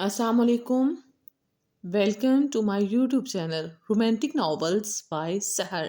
Assalamualaikum. Welcome to my YouTube channel Romantic Novels by Sahar.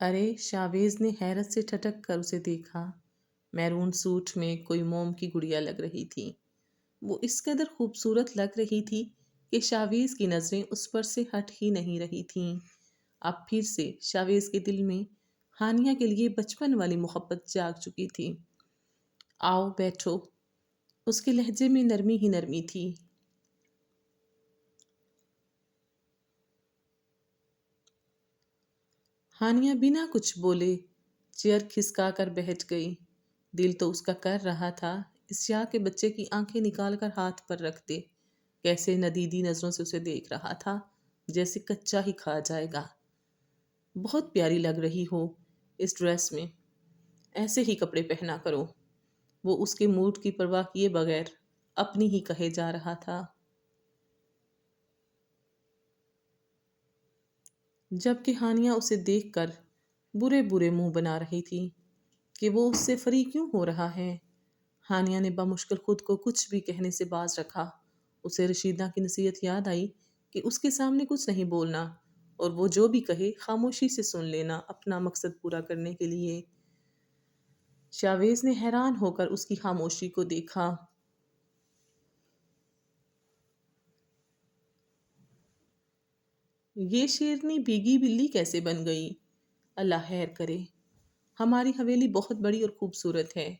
ارے، شاویز نے حیرت سے ٹھٹک کر اسے دیکھا۔ میرون سوٹ میں کوئی موم کی گڑیا لگ رہی تھی۔ وہ اس قدر خوبصورت لگ رہی تھی کہ شاویز کی نظریں اس پر سے ہٹ ہی نہیں رہی تھیں۔ اب پھر سے شاویز کے دل میں ہانیہ کے لیے بچپن والی محبت جاگ چکی تھی۔ آؤ بیٹھو۔ اس کے لہجے میں نرمی ہی نرمی تھی۔ ہانیہ بنا کچھ بولے چیئر کھسکا کر بیٹھ گئی۔ دل تو اس کا کر رہا تھا اس شاہ کے بچے کی آنکھیں نکال کر ہاتھ پر رکھ دے۔ کیسے ندیدی نظروں سے اسے دیکھ رہا تھا، جیسے کچا ہی کھا جائے گا۔ بہت پیاری لگ رہی ہو اس ڈریس میں، ایسے ہی کپڑے پہنا کرو۔ وہ اس کے موڈ کی پرواہ کیے بغیر اپنی ہی کہے جا رہا تھا، جبکہ ہانیہ اسے دیکھ کر برے برے منہ بنا رہی تھی کہ وہ اس سے فری کیوں ہو رہا ہے۔ ہانیہ نے بمشکل خود کو کچھ بھی کہنے سے باز رکھا۔ اسے رشیدہ کی نصیحت یاد آئی کہ اس کے سامنے کچھ نہیں بولنا، اور وہ جو بھی کہے خاموشی سے سن لینا اپنا مقصد پورا کرنے کے لیے۔ شاویز نے حیران ہو کر اس کی خاموشی کو دیکھا۔ یہ شیرنی بھیگی بلی کیسے بن گئی؟ اللہ خیر کرے۔ ہماری حویلی بہت بڑی اور خوبصورت ہے،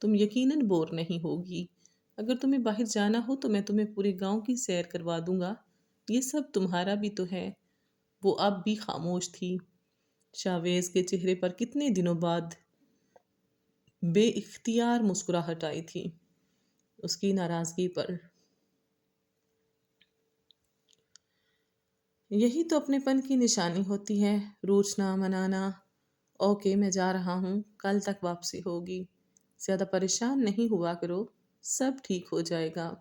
تم یقیناً بور نہیں ہوگی۔ اگر تمہیں باہر جانا ہو تو میں تمہیں پورے گاؤں کی سیر کروا دوں گا، یہ سب تمہارا بھی تو ہے۔ وہ اب بھی خاموش تھی۔ شاویز کے چہرے پر کتنے دنوں بعد بے اختیار مسکراہٹ آئی تھی، اس کی ناراضگی پر۔ یہی تو اپنے پن کی نشانی ہوتی ہے، روٹھنا منانا۔ اوکے، میں جا رہا ہوں، کل تک واپسی ہوگی۔ زیادہ پریشان نہیں ہوا کرو، سب ٹھیک ہو جائے گا۔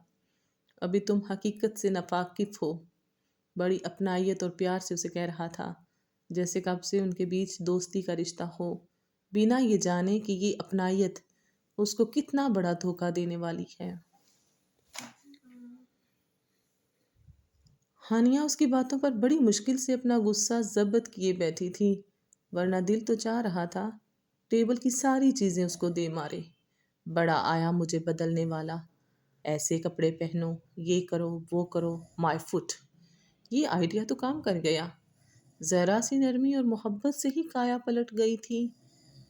ابھی تم حقیقت سے ناواقف ہو۔ بڑی اپنائیت اور پیار سے اسے کہہ رہا تھا، جیسے کب سے ان کے بیچ دوستی کا رشتہ ہو، بنا یہ جانے کہ یہ اپنائیت اس کو کتنا بڑا دھوکہ دینے والی ہے۔ ہانیہ اس کی باتوں پر بڑی مشکل سے اپنا غصہ ضبط کیے بیٹھی تھی، ورنہ دل تو چاہ رہا تھا ٹیبل کی ساری چیزیں اس کو دے مارے۔ بڑا آیا مجھے بدلنے والا، ایسے کپڑے پہنو، یہ کرو وہ کرو، مائی فٹ۔ یہ آئیڈیا تو کام کر گیا۔ ذرا سی نرمی اور محبت سے ہی کایا پلٹ گئی تھی۔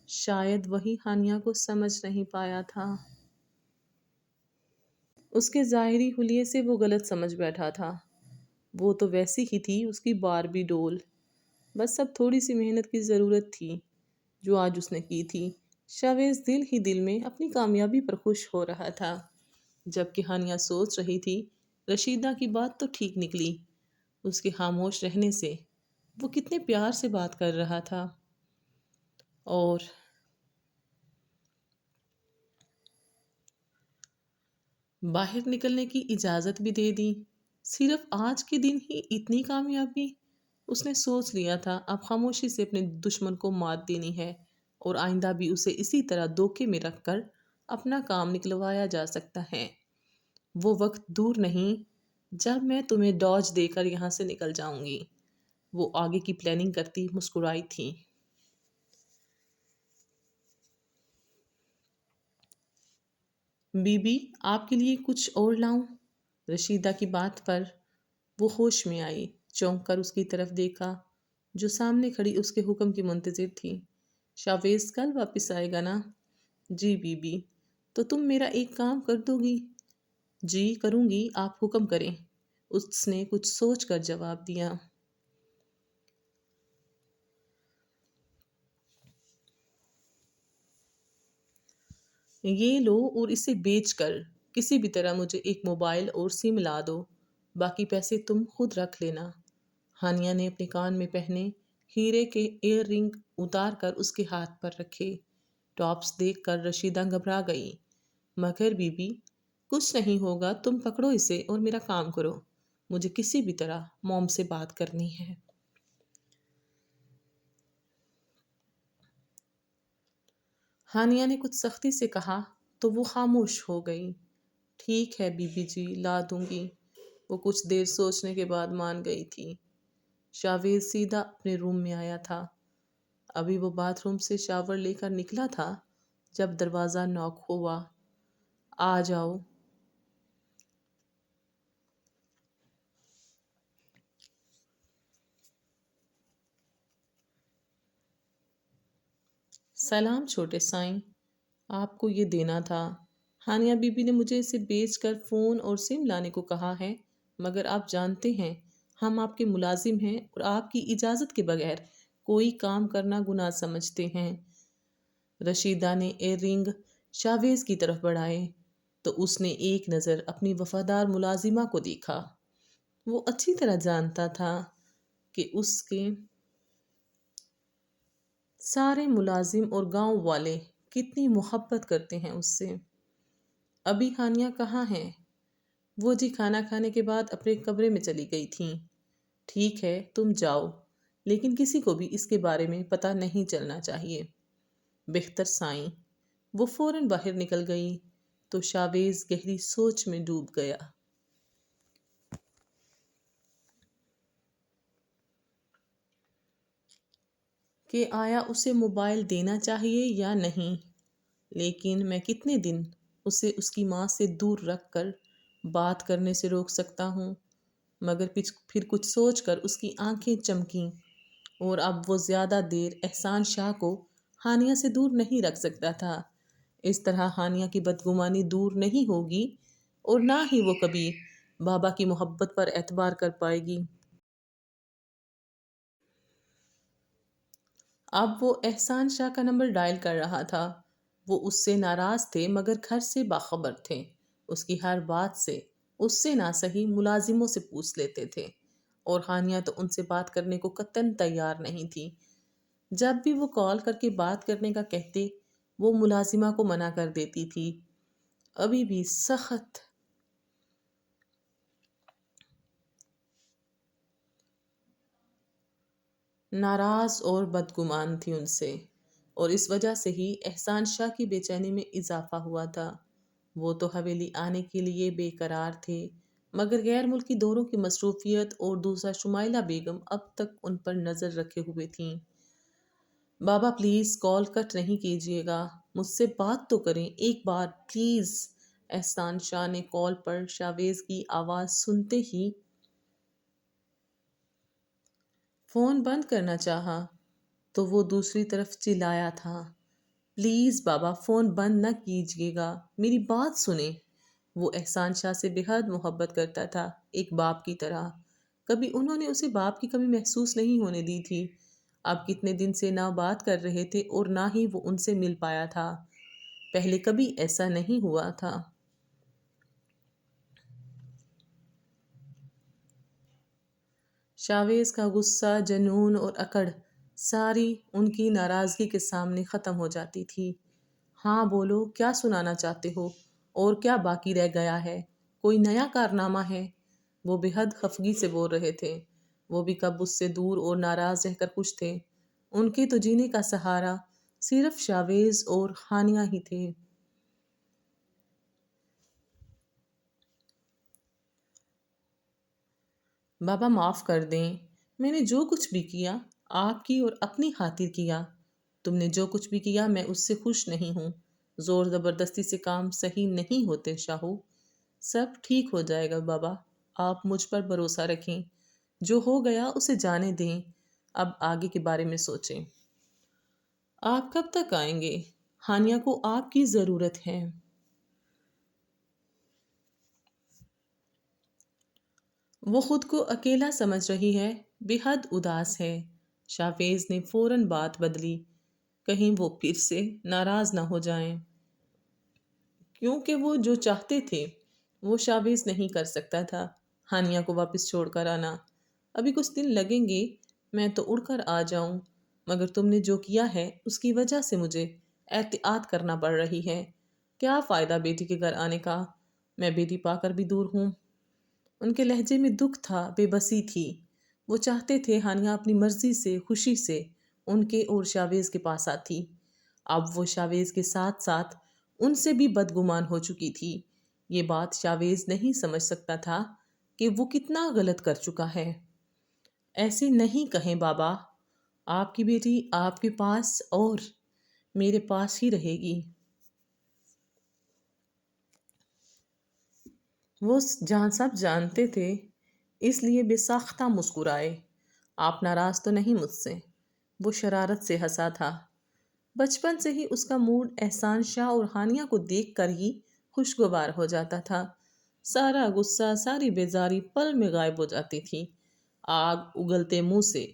شاید وہی ہانیہ کو سمجھ نہیں پایا تھا۔ اس کے ظاہری حلیے سے وہ غلط سمجھ بیٹھا تھا۔ وہ تو ویسی ہی تھی، اس کی باربی ڈول۔ بس اب تھوڑی سی محنت کی ضرورت تھی، جو آج اس نے کی تھی۔ شاویز دل ہی دل میں اپنی کامیابی پر خوش ہو رہا تھا، جبکہ ہانیہ سوچ رہی تھی رشیدہ کی بات تو ٹھیک نکلی، اس کے خاموش رہنے سے وہ کتنے پیار سے بات کر رہا تھا۔ اور باہر نکلنے کی اجازت بھی دے دی۔ صرف آج کے دن ہی اتنی کامیابی؟ اس نے سوچ لیا تھا اب خاموشی سے اپنے دشمن کو مات دینی ہے، اور آئندہ بھی اسے اسی طرح دھوکے میں رکھ کر اپنا کام نکلوایا جا سکتا ہے۔ وہ وقت دور نہیں جب میں تمہیں ڈاج دے کر یہاں سے نکل جاؤں گی۔ وہ آگے کی پلاننگ کرتی مسکرائی تھی۔ بی بی، آپ کے لیے کچھ اور لاؤں؟ رشیدہ کی بات پر وہ ہوش میں آئی، چونک کر اس کی طرف دیکھا جو سامنے کھڑی اس کے حکم کی منتظر تھی۔ شاویز کل واپس آئے گا نا؟ جی بی بی۔ تو تم میرا ایک کام کر دو گی؟ جی کروں گی، آپ حکم کریں، اس نے کچھ سوچ کر جواب دیا۔ یہ لو اور اسے بیچ کر کسی بھی طرح مجھے ایک موبائل اور سم لا دو، باقی پیسے تم خود رکھ لینا۔ ہانیہ نے اپنے کان میں پہنے ہیرے کے ایئر رنگ اتار کر اس کے ہاتھ پر رکھے۔ ٹاپس دیکھ کر رشیدہ گھبرا گئی۔ مگر بی بی، کچھ نہیں ہوگا، تم پکڑو اسے اور میرا کام کرو، مجھے کسی بھی طرح موم سے بات کرنی ہے۔ ہانیہ نے کچھ سختی سے کہا تو وہ خاموش ہو گئی۔ ٹھیک ہے بی بی جی، لا دوں گی۔ وہ کچھ دیر سوچنے کے بعد مان گئی تھی۔ شاویز سیدھا اپنے روم میں آیا تھا۔ ابھی وہ باتھ روم سے شاور لے کر نکلا تھا جب دروازہ نوک ہوا۔ آ جاؤ۔ سلام چھوٹے سائیں، آپ کو یہ دینا تھا۔ ہانیہ بی بی نے مجھے اسے بیچ کر فون اور سم لانے کو کہا ہے، مگر آپ جانتے ہیں ہم آپ کے ملازم ہیں اور آپ کی اجازت کے بغیر کوئی کام کرنا گناہ سمجھتے ہیں۔ رشیدہ نے ایئر رنگ شاویز کی طرف بڑھائے تو اس نے ایک نظر اپنی وفادار ملازمہ کو دیکھا۔ وہ اچھی طرح جانتا تھا کہ اس کے سارے ملازم اور گاؤں والے کتنی محبت کرتے ہیں اس سے۔ ابھی ہانیہ کہاں ہے؟ وہ جی کھانا کھانے کے بعد اپنے کمرے میں چلی گئی تھیں۔ ٹھیک ہے تم جاؤ، لیکن کسی کو بھی اس کے بارے میں پتہ نہیں چلنا چاہیے۔ بہتر سائیں۔ وہ فوراً باہر نکل گئی تو شاویز گہری سوچ میں ڈوب گیا کہ آیا اسے موبائل دینا چاہیے یا نہیں، لیکن میں کتنے دن اسے اس کی ماں سے دور رکھ کر بات کرنے سے روک سکتا ہوں؟ مگر پھر کچھ سوچ کر اس کی آنکھیں چمکیں، اور اب وہ زیادہ دیر احسان شاہ کو ہانیہ سے دور نہیں رکھ سکتا تھا۔ اس طرح ہانیہ کی بدگمانی دور نہیں ہوگی اور نہ ہی وہ کبھی بابا کی محبت پر اعتبار کر پائے گی۔ اب وہ احسان شاہ کا نمبر ڈائل کر رہا تھا۔ وہ اس سے ناراض تھے مگر گھر سے باخبر تھے۔ اس کی ہر بات سے اس سے نہ صحیح ملازموں سے پوچھ لیتے تھے، اور ہانیہ تو ان سے بات کرنے کو قطعاً تیار نہیں تھی۔ جب بھی وہ کال کر کے بات کرنے کا کہتے، وہ ملازمہ کو منع کر دیتی تھی۔ ابھی بھی سخت ناراض اور بدگمان تھی ان سے، اور اس وجہ سے ہی احسان شاہ کی بے چینی میں اضافہ ہوا تھا۔ وہ تو حویلی آنے کے لیے بے قرار تھے، مگر غیر ملکی دوروں کی مصروفیت اور دوسرا شمائلہ بیگم اب تک ان پر نظر رکھے ہوئے تھیں۔ بابا پلیز کال کٹ نہیں کیجیے گا، مجھ سے بات تو کریں ایک بار پلیز۔ احسان شاہ نے کال پر شاویز کی آواز سنتے ہی فون بند کرنا چاہا تو وہ دوسری طرف چلایا تھا، پلیز بابا فون بند نہ کیجیے گا، میری بات سنیں۔ وہ احسان شاہ سے بے حد محبت کرتا تھا، ایک باپ کی طرح۔ کبھی انہوں نے اسے باپ کی کمی محسوس نہیں ہونے دی تھی۔ اب کتنے دن سے نہ بات کر رہے تھے اور نہ ہی وہ ان سے مل پایا تھا۔ پہلے کبھی ایسا نہیں ہوا تھا۔ شاویز کا غصہ، جنون اور اکڑ ساری ان کی ناراضگی کے سامنے ختم ہو جاتی تھی۔ ہاں بولو، کیا سنانا چاہتے ہو، اور کیا باقی رہ گیا ہے؟ کوئی نیا کارنامہ ہے؟ وہ بے حد خفگی سے بول رہے تھے۔ وہ بھی کب اس سے دور اور ناراض رہ کر خوش تھے۔ ان کے تو جینے کا سہارا صرف شاویز اور ہانیہ ہی تھے۔ بابا معاف کر دیں، میں نے جو کچھ بھی کیا آپ کی اور اپنی خاطر کیا۔ تم نے جو کچھ بھی کیا میں اس سے خوش نہیں ہوں۔ زور زبردستی سے کام صحیح نہیں ہوتے شاہو۔ سب ٹھیک ہو جائے گا بابا، آپ مجھ پر بھروسہ رکھیں۔ جو ہو گیا اسے جانے دیں، اب آگے کے بارے میں سوچیں۔ آپ کب تک آئیں گے؟ ہانیہ کو آپ کی ضرورت ہے۔ وہ خود کو اکیلا سمجھ رہی ہے، بے حد اداس ہے۔ شاویز نے فوراً بات بدلی، کہیں وہ پھر سے ناراض نہ ہو جائیں، کیونکہ وہ جو چاہتے تھے وہ شاویز نہیں کر سکتا تھا، ہانیہ کو واپس چھوڑ کر آنا۔ ابھی کچھ دن لگیں گے، میں تو اڑ کر آ جاؤں، مگر تم نے جو کیا ہے اس کی وجہ سے مجھے احتیاط کرنا پڑ رہی ہے۔ کیا فائدہ بیٹی کے گھر آنے کا؟ میں بیٹی پا کر بھی دور ہوں۔ ان کے لہجے میں دکھ تھا، بے بسی تھی۔ وہ چاہتے تھے ہانیہ اپنی مرضی سے، خوشی سے ان کے اور شاویز کے پاس آتی۔ اب وہ شاویز کے ساتھ ساتھ ان سے بھی بدگمان ہو چکی تھی۔ یہ بات شاویز نہیں سمجھ سکتا تھا کہ وہ کتنا غلط کر چکا ہے۔ ایسے نہیں کہیں بابا، آپ کی بیٹی آپ کے پاس اور میرے پاس ہی رہے گی۔ وہ جہاں سب جانتے تھے، اس لیے بے ساختہ مسکرائے۔ آپ ناراض تو نہیں مجھ سے؟ وہ شرارت سے ہنسا تھا۔ بچپن سے ہی اس کا موڈ احسان شاہ اور ہانیہ کو دیکھ کر ہی خوشگوار ہو جاتا تھا۔ سارا غصہ، ساری بیزاری پل میں غائب ہو جاتی تھی۔ آگ اگلتے منہ سے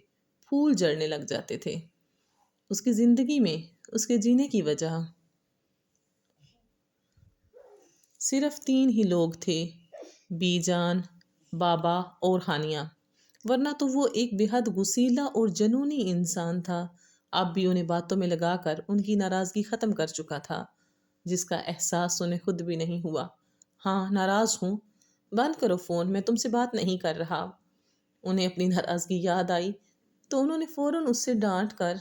پھول جڑنے لگ جاتے تھے۔ اس کی زندگی میں اس کے جینے کی وجہ صرف تین ہی لوگ تھے: بی جان، بابا اور ہانیہ۔ ورنہ تو وہ ایک بے حد غسیلا اور جنونی انسان تھا۔ اب بھی انہیں باتوں میں لگا کر ان کی ناراضگی ختم کر چکا تھا، جس کا احساس انہیں خود بھی نہیں ہوا۔ ہاں، ناراض ہوں۔ بند کرو فون، میں تم سے بات نہیں کر رہا۔ انہیں اپنی ناراضگی یاد آئی تو انہوں نے فوراً اس سے ڈانٹ کر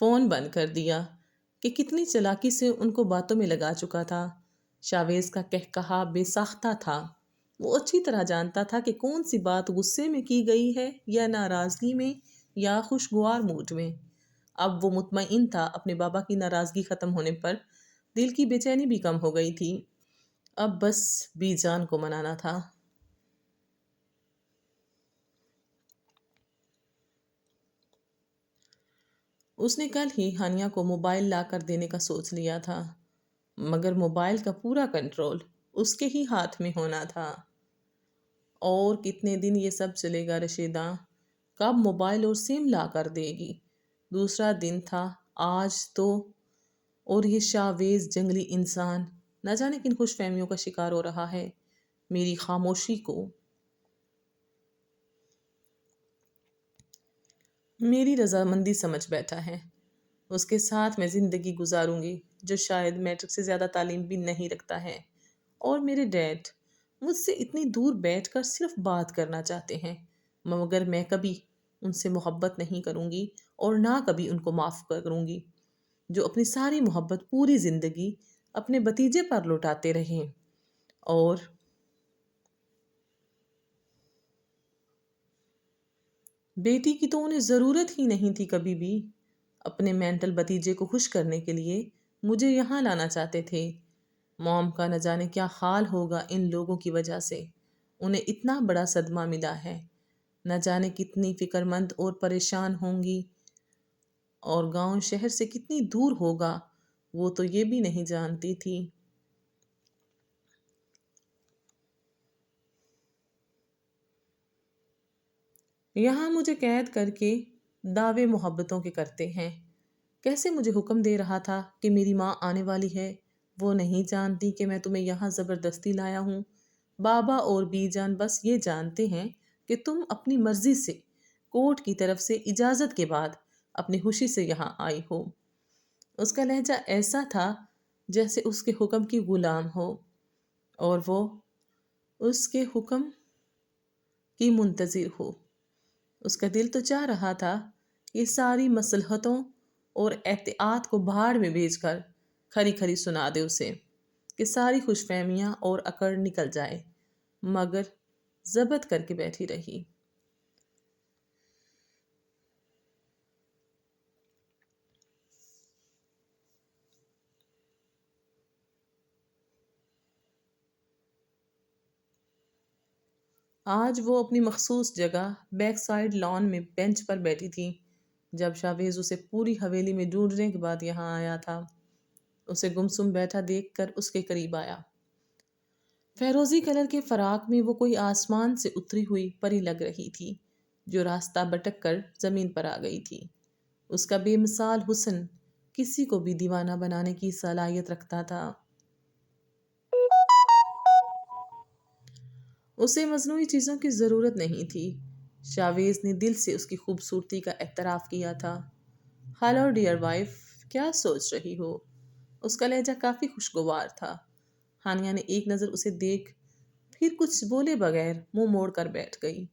فون بند کر دیا کہ کتنی چالاکی سے ان کو باتوں میں لگا چکا تھا۔ شاویز کا کہا بے ساختہ تھا۔ وہ اچھی طرح جانتا تھا کہ کون سی بات غصے میں کی گئی ہے، یا ناراضگی میں، یا خوشگوار موڈ میں۔ اب وہ مطمئن تھا اپنے بابا کی ناراضگی ختم ہونے پر۔ دل کی بے چینی بھی کم ہو گئی تھی۔ اب بس بی جان کو منانا تھا۔ اس نے کل ہی ہانیہ کو موبائل لا کر دینے کا سوچ لیا تھا، مگر موبائل کا پورا کنٹرول اس کے ہی ہاتھ میں ہونا تھا۔ اور کتنے دن یہ سب چلے گا رشیدہ؟ کب موبائل اور سم لا کر دے گی؟ دوسرا دن تھا آج تو، اور یہ شاویز جنگلی انسان نہ جانے کن خوش فہمیوں کا شکار ہو رہا ہے۔ میری خاموشی کو، میری رضامندی سمجھ بیٹھا ہے۔ اس کے ساتھ میں زندگی گزاروں گی، جو شاید میٹرک سے زیادہ تعلیم بھی نہیں رکھتا ہے۔ اور میرے ڈیڈ مجھ سے اتنی دور بیٹھ کر صرف بات کرنا چاہتے ہیں، مگر میں کبھی ان سے محبت نہیں کروں گی اور نہ کبھی ان کو معاف کروں گی، جو اپنی ساری محبت پوری زندگی اپنے بھتیجے پر لوٹاتے رہیں۔ اور بیٹی کی تو انہیں ضرورت ہی نہیں تھی کبھی بھی۔ اپنے مینٹل بھتیجے کو خوش کرنے کے لیے مجھے یہاں لانا چاہتے تھے۔ موم کا نہ جانے کیا حال ہوگا ان لوگوں کی وجہ سے۔ انہیں اتنا بڑا صدمہ ملا ہے، نہ جانے کتنی فکر مند اور پریشان ہوں گی، اور گاؤں شہر سے کتنی دور ہوگا، وہ تو یہ بھی نہیں جانتی تھی۔ یہاں مجھے قید کر کے دعوے محبتوں کے کرتے ہیں۔ کیسے مجھے حکم دے رہا تھا کہ میری ماں آنے والی ہے؟ وہ نہیں جانتی کہ میں تمہیں یہاں زبردستی لایا ہوں۔ بابا اور بی جان بس یہ جانتے ہیں کہ تم اپنی مرضی سے، کورٹ کی طرف سے اجازت کے بعد، اپنی خوشی سے یہاں آئی ہو۔ اس کا لہجہ ایسا تھا جیسے اس کے حکم کی غلام ہو، اور وہ اس کے حکم کی منتظر ہو۔ اس کا دل تو چاہ رہا تھا کہ ساری مصلحتوں اور احتیاط کو بھاڑ میں بھیج کر کھری کھری سنا دے اسے، کہ ساری خوش فہمیاں اور اکڑ نکل جائے، مگر ضبط کر کے بیٹھی رہی۔ آج وہ اپنی مخصوص جگہ بیک سائڈ لان میں بینچ پر بیٹھی تھی، جب شاویز اسے پوری حویلی میں ڈھونڈنے کے بعد یہاں آیا تھا۔ اسے گمسم بیٹھا دیکھ کر اس کے قریب آیا۔ فیروزی کلر کے فراق میں وہ کوئی آسمان سے اتری ہوئی پری لگ رہی تھی، جو راستہ بھٹک کر زمین پر آ گئی تھی۔ اس کا بے مثال حسن کسی کو بھی دیوانہ بنانے کی صلاحیت رکھتا تھا۔ اسے مصنوعی چیزوں کی ضرورت نہیں تھی۔ شاویز نے دل سے اس کی خوبصورتی کا اعتراف کیا تھا۔ ہیلو ڈیئر وائف، کیا سوچ رہی ہو؟ اس کا لہجہ کافی خوشگوار تھا۔ ہانیہ نے ایک نظر اسے دیکھ پھر کچھ بولے بغیر منہ موڑ کر بیٹھ گئی۔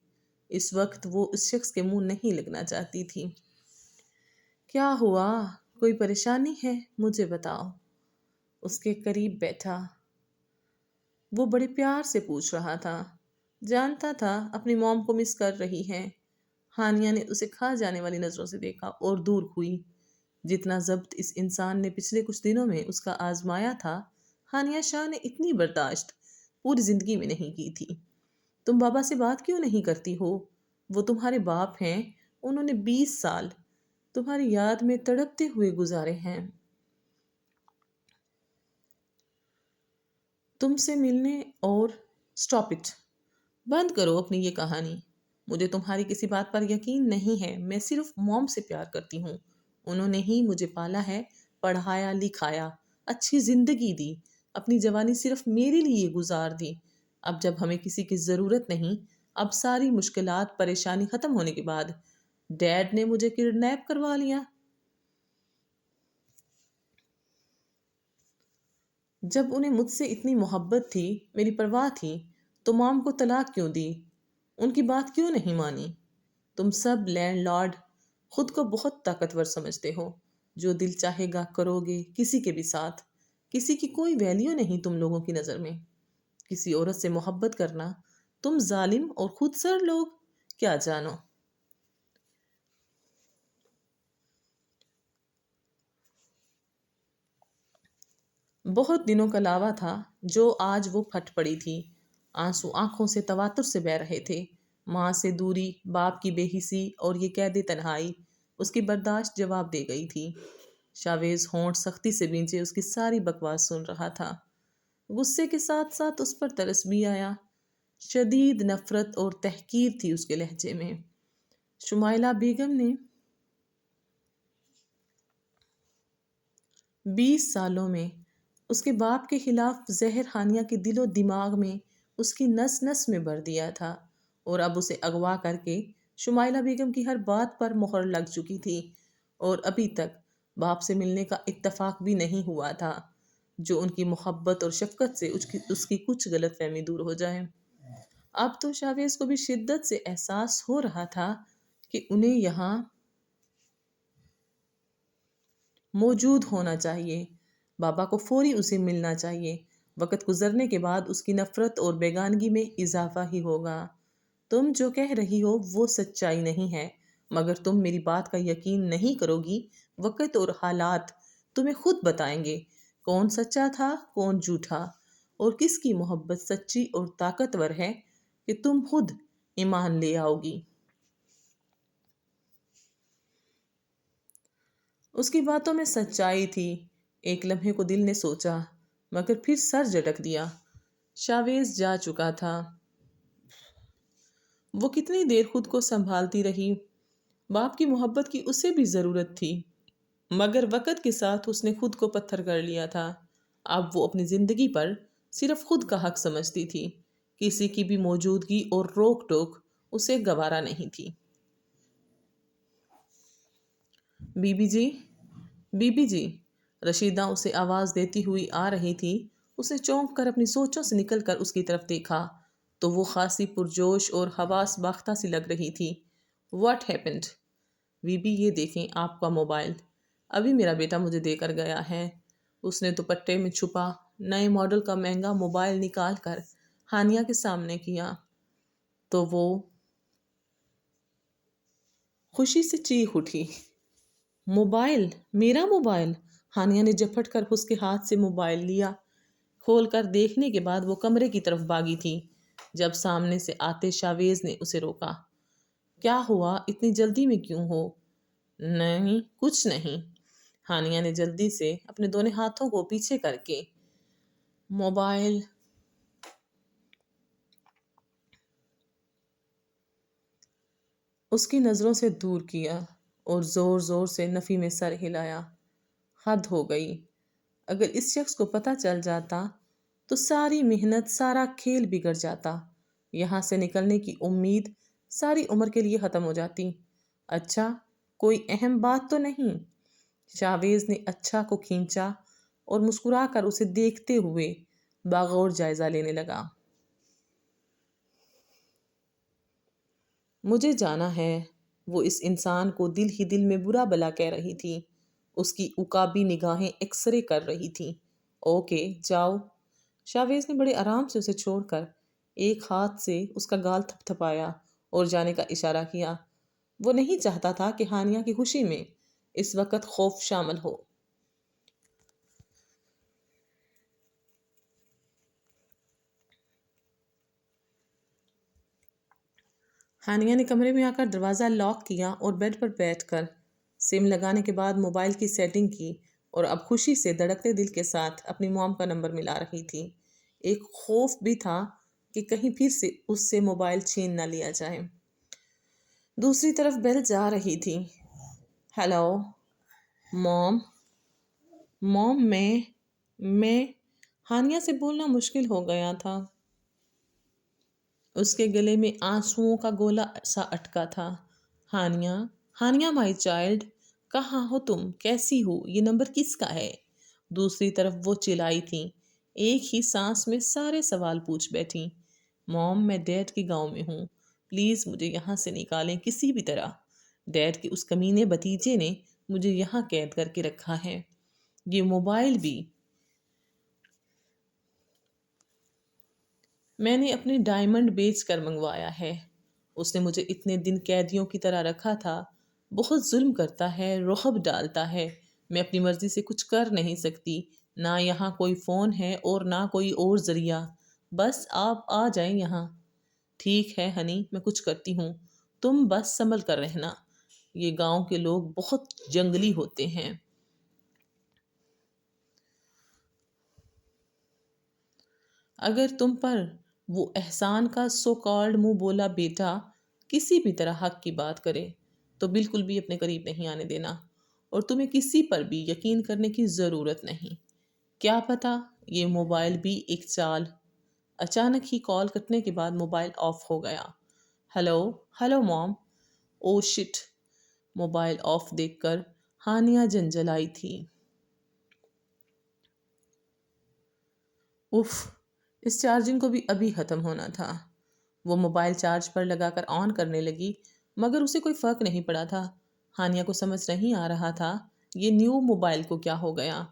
اس وقت وہ اس شخص کے منہ نہیں لگنا چاہتی تھی۔ کیا ہوا؟ کوئی پریشانی ہے؟ مجھے بتاؤ۔ اس کے قریب بیٹھا وہ بڑے پیار سے پوچھ رہا تھا۔ جانتا تھا اپنی موم کو مس کر رہی ہے۔ ہانیہ نے اسے کھا جانے والی نظروں سے دیکھا اور دور ہوئی۔ جتنا ضبط اس انسان نے پچھلے کچھ دنوں میں اس کا آزمایا تھا، ہانیہ شاہ نے اتنی برداشت پوری زندگی میں نہیں کی تھی۔ تم بابا سے بات کیوں نہیں کرتی ہو؟ وہ تمہارے باپ ہیں، انہوں نے 20 سال تمہاری یاد میں تڑپتے ہوئے گزارے ہیں۔ تم سے ملنے اور سٹاپ اٹ، بند کرو اپنی یہ کہانی۔ مجھے تمہاری کسی بات پر یقین نہیں ہے، میں صرف موم سے پیار کرتی ہوں۔ انہوں نے ہی مجھے پالا ہے، پڑھایا لکھایا، اچھی زندگی دی، اپنی جوانی صرف میرے لیے گزار دی۔ اب جب ہمیں کسی کی ضرورت نہیں، اب ساری مشکلات پریشانی ختم ہونے کے بعد ڈیڈ نے مجھے کڈنیپ کروا لیا۔ جب انہیں مجھ سے اتنی محبت تھی، میری پرواہ تھی، تو مام کو طلاق کیوں دی؟ ان کی بات کیوں نہیں مانی؟ تم سب لینڈ لارڈ خود کو بہت طاقتور سمجھتے ہو، جو دل چاہے گا کرو گے کسی کے بھی ساتھ۔ کسی کی کوئی ویلیو نہیں تم لوگوں کی نظر میں۔ کسی عورت سے محبت کرنا، تم ظالم اور خود سر لوگ کیا جانو۔ بہت دنوں کا لاوا تھا جو آج وہ پھٹ پڑی تھی۔ آنسو آنکھوں سے تواتر سے بہہ رہے تھے۔ ماں سے دوری، باپ کی بے حسی اور یہ قید تنہائی اس کی برداشت جواب دے گئی تھی۔ شاویز ہونٹ سختی سے بینچے اس کی ساری بکواس سن رہا تھا۔ غصے کے ساتھ ساتھ اس پر ترس بھی آیا۔ شدید نفرت اور تحقیر تھی اس کے لہجے میں۔ شمائلہ بیگم نے 20 سالوں میں اس کے باپ کے خلاف زہر ہانیہ کے دل و دماغ میں، اس کی نس نس میں بھر دیا تھا، اور اب اسے اغوا کر کے شمائلہ بیگم کی ہر بات پر مہر لگ چکی تھی، اور ابھی تک باپ سے ملنے کا اتفاق بھی نہیں ہوا تھا، جو ان کی محبت اور شفقت سے اس کی کچھ غلط فہمی دور ہو جائے۔ اب تو شاویز کو بھی شدت سے احساس ہو رہا تھا کہ انہیں یہاں موجود ہونا چاہیے، بابا کو فوری اسے ملنا چاہیے۔ وقت گزرنے کے بعد اس کی نفرت اور بیگانگی میں اضافہ ہی ہوگا۔ تم جو کہہ رہی ہو وہ سچائی نہیں ہے، مگر تم میری بات کا یقین نہیں کرو گی۔ وقت اور حالات تمہیں خود بتائیں گے کون سچا تھا کون جھوٹا، اور کس کی محبت سچی اور طاقتور ہے کہ تم خود ایمان لے آؤ گی۔ اس کی باتوں میں سچائی تھی، ایک لمحے کو دل نے سوچا، مگر پھر سر جھٹک دیا۔ شاویز جا چکا تھا۔ وہ کتنی دیر خود کو سنبھالتی رہی۔ باپ کی محبت کی اسے بھی ضرورت تھی، مگر وقت کے ساتھ اس نے خود کو پتھر کر لیا تھا۔ اب وہ اپنی زندگی پر صرف خود کا حق سمجھتی تھی، کسی کی بھی موجودگی اور روک ٹوک اسے گوارا نہیں تھی۔ بی بی جی، بی بی جی، رشیدہ اسے آواز دیتی ہوئی آ رہی تھی۔ اسے چونک کر اپنی سوچوں سے نکل کر اس کی طرف دیکھا تو وہ خاصی پرجوش اور حواس باختہ سی لگ رہی تھی۔ What happened? بی بی یہ دیکھیں آپ کا موبائل، ابھی میرا بیٹا مجھے دے کر گیا ہے۔ اس نے دوپٹے میں چھپا نئے ماڈل کا مہنگا موبائل نکال کر ہانیہ کے سامنے کیا تو وہ خوشی سے چیخ اٹھی۔ موبائل؟ میرا موبائل؟ ہانیہ نے جھپٹ کر اس کے ہاتھ سے موبائل لیا۔ کھول کر دیکھنے کے بعد وہ کمرے کی طرف بھاگی تھی، جب سامنے سے آتے شاویز نے اسے روکا۔ کیا ہوا؟ اتنی جلدی میں کیوں ہو؟ نہیں کچھ نہیں، ہانیہ نے جلدی سے اپنے دونوں ہاتھوں کو پیچھے کر کے موبائل اس کی نظروں سے دور کیا اور زور زور سے نفی میں سر ہلایا۔ حد ہو گئی، اگر اس شخص کو پتہ چل جاتا تو ساری محنت سارا کھیل بگڑ جاتا، یہاں سے نکلنے کی امید ساری عمر کے لیے ختم ہو جاتی۔ اچھا کوئی اہم بات تو نہیں؟ شاویز نے اچھا کو کھینچا اور مسکرا کر اسے دیکھتے ہوئے باغور جائزہ لینے لگا۔ مجھے جانا ہے، وہ اس انسان کو دل ہی دل میں برا بلا کہہ رہی تھی۔ اس کی عقابی نگاہیں ایکس رے کر رہی تھیں۔ اوکے جاؤ۔ شاویز نے بڑے آرام سے اسے چھوڑ کر ایک ہاتھ سے اس کا گال تھپ تھپایا اور جانے کا اشارہ کیا۔ وہ نہیں چاہتا تھا کہ ہانیہ کی خوشی میں اس وقت خوف شامل ہو۔ ہانیہ نے کمرے میں آ کر دروازہ لاک کیا اور بیڈ پر بیٹھ کر سم لگانے کے بعد موبائل کی سیٹنگ کی اور اب خوشی سے دھڑکتے دل کے ساتھ اپنی موم کا نمبر ملا رہی تھی۔ ایک خوف بھی تھا کہ کہیں پھر سے اس سے موبائل چھین نہ لیا جائے۔ دوسری طرف بیل جا رہی تھی۔ ہیلو موم، موم میں ہانیہ سے بولنا مشکل ہو گیا تھا۔ اس کے گلے میں آنسوؤں کا گولا سا اٹکا تھا۔ ہانیہ، ہانیہ مائی چائلڈ، کہاں ہو تم؟ کیسی ہو؟ یہ نمبر کس کا ہے؟ دوسری طرف وہ چلائی تھی، ایک ہی سانس میں سارے سوال پوچھ بیٹھی۔ موم، میں ڈیڈ کے گاؤں میں ہوں، پلیز مجھے یہاں سے نکالیں کسی بھی طرح۔ ڈیڈ کے اس کمینے بھتیجے نے مجھے یہاں قید کر کے رکھا ہے، یہ موبائل بھی میں نے اپنے ڈائمنڈ بیچ کر منگوایا ہے۔ اس نے مجھے اتنے دن قیدیوں کی طرح رکھا تھا۔ بہت ظلم کرتا ہے، رعب ڈالتا ہے۔ میں اپنی مرضی سے کچھ کر نہیں سکتی، نہ یہاں کوئی فون ہے اور نہ کوئی اور ذریعہ۔ بس آپ آ جائیں یہاں۔ ٹھیک ہے ہنی، میں کچھ کرتی ہوں، تم بس سنبھل کر رہنا۔ یہ گاؤں کے لوگ بہت جنگلی ہوتے ہیں۔ اگر تم پر وہ احسان کا سو کالڈ منہ بولا بیٹا کسی بھی طرح حق کی بات کرے تو بالکل بھی اپنے قریب نہیں آنے دینا، اور تمہیں کسی پر بھی یقین کرنے کی ضرورت نہیں۔ کیا پتا یہ موبائل بھی ایک چال۔ اچانک ہی کال کٹنے کے بعد موبائل آف ہو گیا۔ Hello, hello mom, oh shit. Mobile off دیکھ کر ہانیہ جنجلائی تھی۔ اف، اس چارجنگ کو بھی ابھی ختم ہونا تھا۔ وہ موبائل چارج پر لگا کر آن کرنے لگی، مگر اسے کوئی فرق نہیں پڑا تھا۔ ہانیہ کو سمجھ نہیں آ رہا تھا یہ نیو موبائل کو کیا ہو گیا۔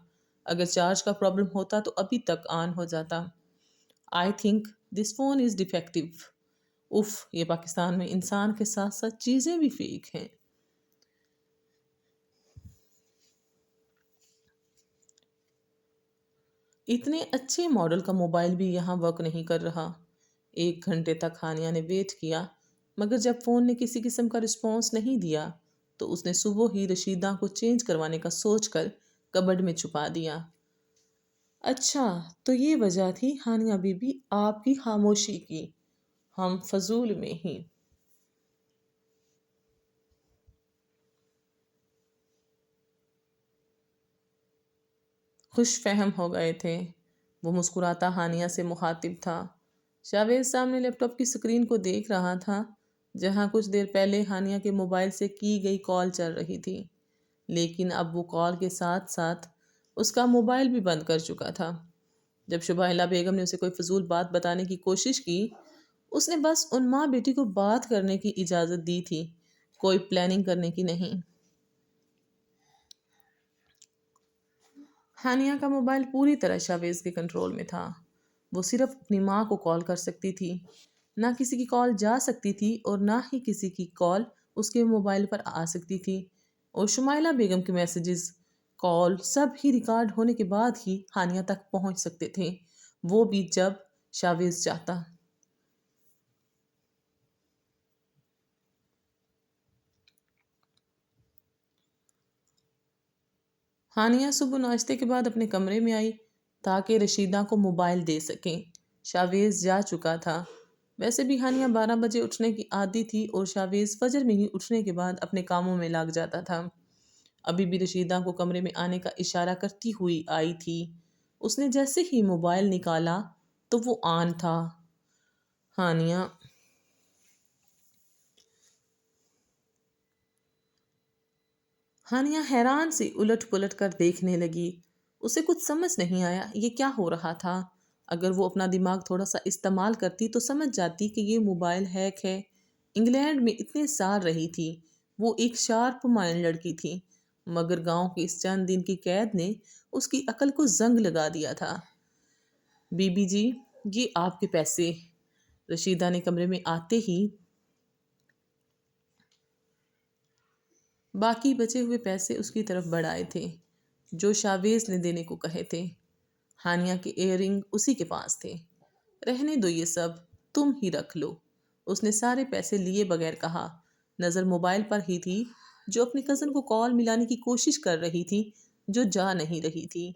اگر چارج کا پرابلم ہوتا تو ابھی تک آن ہو جاتا۔ I think this phone is de facto. If, یہ پاکستان میں انسان کے ساتھ ساتھ چیزیں بھی فیک ہیں۔ اتنے اچھے ماڈل کا موبائل بھی یہاں ورک نہیں کر رہا۔ 1 گھنٹے تک ہانیہ نے ویٹ کیا، مگر جب فون نے کسی قسم کا رسپانس نہیں دیا تو اس نے صبح ہی رشیدہ کو چینج کروانے کا سوچ کر کبڈ میں چھپا دیا۔ اچھا، تو یہ وجہ تھی ہانیہ بی بی آپ کی خاموشی کی۔ ہم فضول میں ہی خوش فہم ہو گئے تھے۔ وہ مسکراتا ہانیہ سے مخاطب تھا۔ جاوید سامنے لیپ ٹاپ کی سکرین کو دیکھ رہا تھا، جہاں کچھ دیر پہلے ہانیہ کے موبائل سے کی گئی کال چل رہی تھی، لیکن اب وہ کال کے ساتھ ساتھ اس کا موبائل بھی بند کر چکا تھا۔ جب شبائلہ بیگم نے اسے کوئی فضول بات بتانے کی کوشش کی، اس نے بس ان ماں بیٹی کو بات کرنے کی اجازت دی تھی، کوئی پلاننگ کرنے کی نہیں۔ ہانیہ کا موبائل پوری طرح شاویز کے کنٹرول میں تھا۔ وہ صرف اپنی ماں کو کال کر سکتی تھی، نہ کسی کی کال جا سکتی تھی اور نہ ہی کسی کی کال اس کے موبائل پر آ سکتی تھی، اور شمائلہ بیگم کے میسیجز، کال سب ہی ریکارڈ ہونے کے بعد ہی ہانیہ تک پہنچ سکتے تھے، وہ بھی جب شاویز چاہتا۔ ہانیہ صبح ناشتے کے بعد اپنے کمرے میں آئی تاکہ رشیدہ کو موبائل دے سکیں۔ شاویز جا چکا تھا۔ ویسے بھی ہانیہ 12 بجے اٹھنے کی عادی تھی اور شاویز فجر میں ہی اٹھنے کے بعد اپنے کاموں میں لگ جاتا تھا۔ ابھی بھی رشیدہ کو کمرے میں آنے کا اشارہ کرتی ہوئی آئی تھی۔ اس نے جیسے ہی موبائل نکالا تو وہ آن تھا۔ ہانیہ ہانیہ حیران سے الٹ پلٹ کر دیکھنے لگی۔ اسے کچھ سمجھ نہیں آیا یہ کیا ہو رہا تھا۔ اگر وہ اپنا دماغ تھوڑا سا استعمال کرتی تو سمجھ جاتی کہ یہ موبائل ہیک ہے۔ انگلینڈ میں اتنے سال رہی تھی، وہ ایک شارپ مائنڈ لڑکی تھی، مگر گاؤں کی اس چند دن کی قید نے اس کی عقل کو زنگ لگا دیا تھا۔ بی بی جی، یہ آپ کے پیسے۔ رشیدہ نے کمرے میں آتے ہی باقی بچے ہوئے پیسے اس کی طرف بڑھائے تھے جو شاویز نے دینے کو کہے تھے۔ ہانیہ کے ایئر رنگ اسی کے پاس تھے۔ رہنے دو یہ سب، تم ہی رکھ لو، اس نے سارے پیسے لیے بغیر کہا۔ نظر موبائل پر ہی تھی جو اپنی کزن کو کال ملانے کی کوشش کر رہی تھی جو جا نہیں رہی تھی۔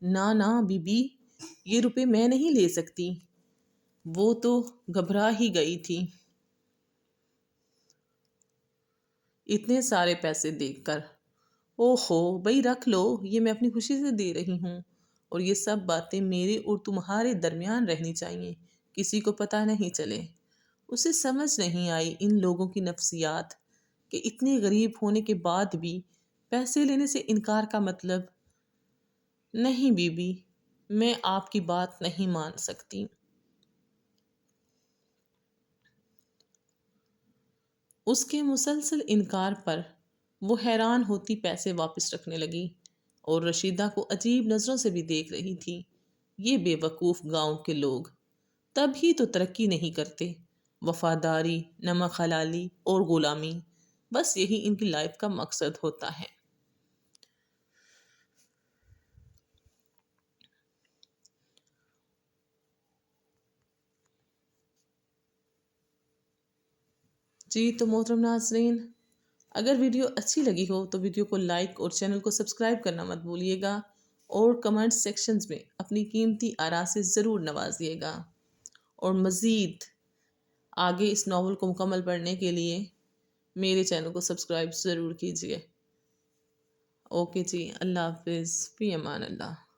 نا نا بی بی، یہ روپے میں نہیں لے سکتی۔ وہ تو گھبرا ہی گئی تھی اتنے سارے پیسے دیکھ کر۔ او ہو بھئی رکھ لو، یہ میں اپنی خوشی سے دے رہی ہوں، اور یہ سب باتیں میرے اور تمہارے درمیان رہنی چاہیے، کسی کو پتہ نہیں چلے۔ اسے سمجھ نہیں آئی ان لوگوں کی نفسیات کہ اتنے غریب ہونے کے بعد بھی پیسے لینے سے انکار کا مطلب۔ نہیں بی بی، میں آپ کی بات نہیں مان سکتی۔ اس کے مسلسل انکار پر وہ حیران ہوتی پیسے واپس رکھنے لگی اور رشیدہ کو عجیب نظروں سے بھی دیکھ رہی تھی۔ یہ بے وقوف گاؤں کے لوگ تب ہی تو ترقی نہیں کرتے۔ وفاداری، نمک حلالی اور غلامی، بس یہی ان کی لائف کا مقصد ہوتا ہے۔ جی تو محترم ناظرین، اگر ویڈیو اچھی لگی ہو تو ویڈیو کو لائک اور چینل کو سبسکرائب کرنا مت بھولیے گا، اور کمنٹ سیکشنز میں اپنی قیمتی آراء سے ضرور نوازیے گا، اور مزید آگے اس ناول کو مکمل پڑھنے کے لیے میرے چینل کو سبسکرائب ضرور کیجیے۔ اوکے جی، اللہ حافظ، فی امان اللہ۔